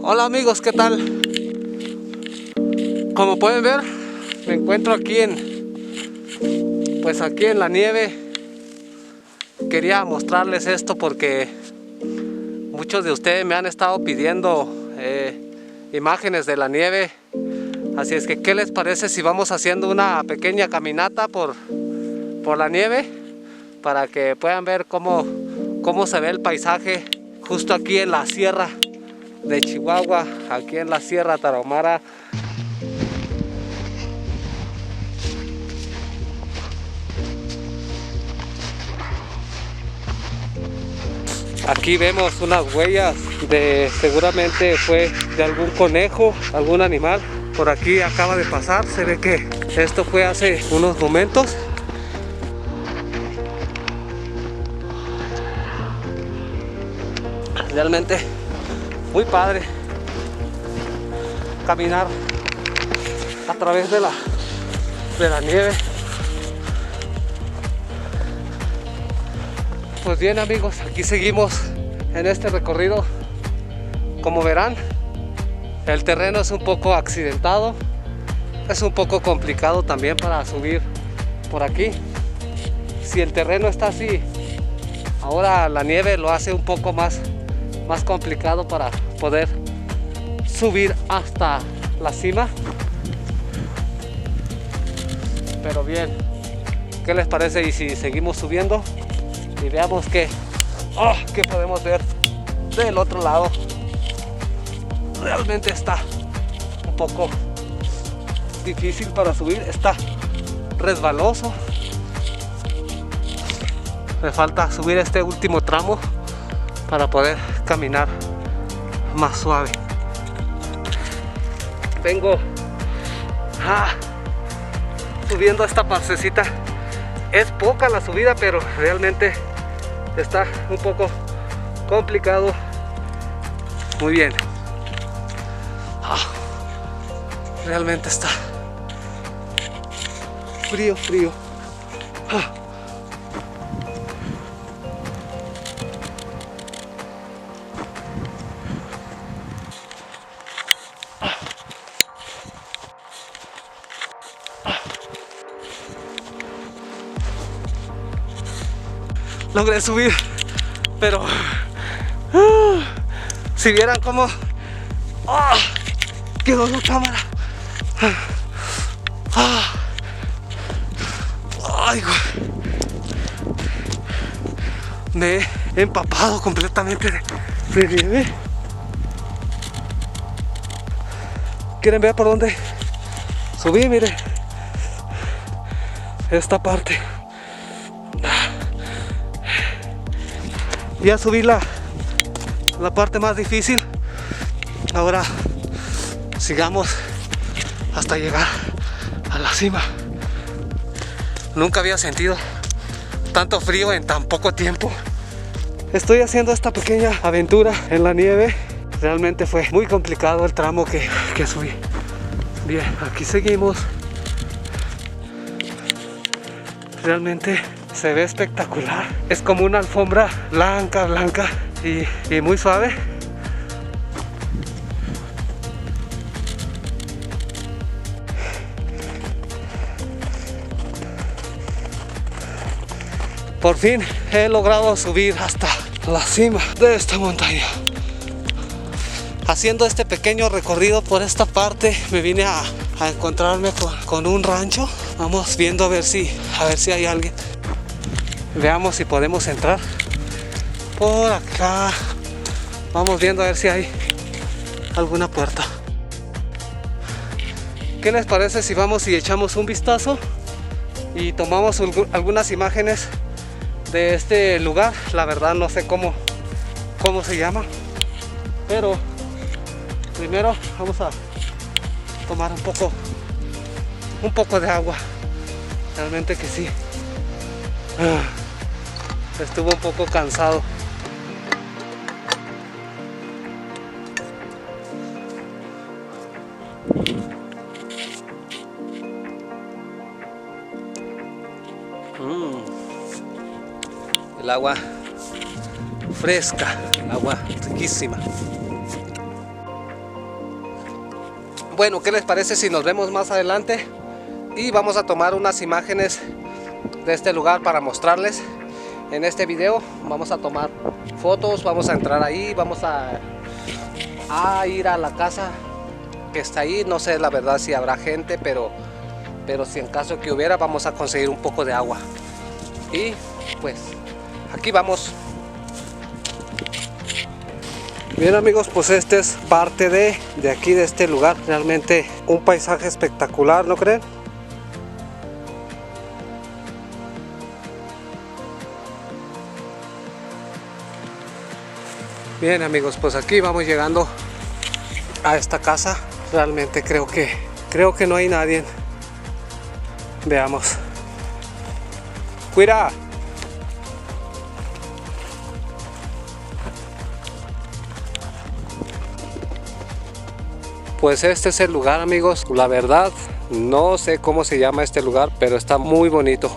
Hola amigos, ¿qué tal? Como pueden ver, me encuentro aquí aquí en la nieve. Quería mostrarles esto porque muchos de ustedes me han estado pidiendo imágenes de la nieve. Así es que, ¿qué les parece si vamos haciendo una pequeña caminata por la nieve? Para que puedan ver cómo se ve el paisaje justo aquí en la sierra de Chihuahua, aquí en la Sierra Tarahumara. Aquí vemos unas huellas seguramente fue de algún conejo, algún animal. Por aquí acaba de pasar, se ve que esto fue hace unos momentos. Realmente muy padre caminar a través de la nieve. Pues bien amigos, aquí seguimos en este recorrido. Como verán, el terreno es un poco accidentado, es un poco complicado también para subir por aquí. Si el terreno está así, ahora la nieve lo hace un poco más complicado para poder subir hasta la cima. Pero bien, ¿qué les parece? Y si seguimos subiendo y veamos qué podemos ver del otro lado. Realmente está un poco difícil para subir, está resbaloso. Me falta subir este último tramo para poder caminar más suave. Vengo subiendo esta partecita. Es poca la subida, pero realmente está un poco complicado. Muy bien. Realmente está frío. Logré subir, pero si vieran cómo quedó la cámara. Ay, me he empapado completamente de nieve. ¿Quieren ver por dónde subí? Mire, esta parte. Ya subí la parte más difícil. Ahora sigamos hasta llegar a la cima. Nunca había sentido tanto frío en tan poco tiempo. Estoy haciendo esta pequeña aventura en la nieve. Realmente fue muy complicado el tramo que subí. Bien, aquí seguimos. Realmente se ve espectacular. Es como una alfombra blanca y muy suave. Por fin he logrado subir hasta la cima de esta montaña. Haciendo este pequeño recorrido por esta parte, me vine a encontrarme con un rancho. Vamos viendo a ver si hay alguien. Veamos si podemos entrar por acá. Vamos viendo a ver si hay alguna puerta. ¿Qué les parece si vamos y echamos un vistazo y tomamos algunas imágenes de este lugar? La verdad no sé cómo se llama, pero primero vamos a tomar un poco de agua. Realmente que sí. Estuvo un poco cansado. El agua fresca, el agua riquísima. Bueno, ¿qué les parece si nos vemos más adelante? Y vamos a tomar unas imágenes de este lugar para mostrarles en este video. Vamos a tomar fotos, vamos a entrar ahí, vamos a ir a la casa que está ahí. No sé la verdad si habrá gente, pero si en caso que hubiera, vamos a conseguir un poco de agua. Y pues aquí vamos. Bien amigos, pues este es parte de aquí, de este lugar. Realmente un paisaje espectacular, ¿no creen? Bien amigos, pues aquí vamos llegando a esta casa. Realmente creo que no hay nadie. Veamos. Cuida. Pues este es el lugar amigos. La verdad no sé cómo se llama este lugar, pero está muy bonito.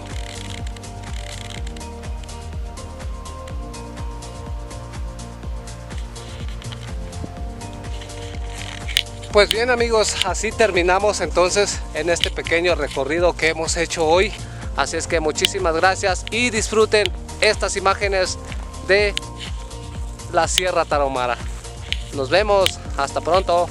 Pues bien amigos, así terminamos entonces en este pequeño recorrido que hemos hecho hoy. Así es que muchísimas gracias y disfruten estas imágenes de la Sierra Tarahumara. Nos vemos, hasta pronto.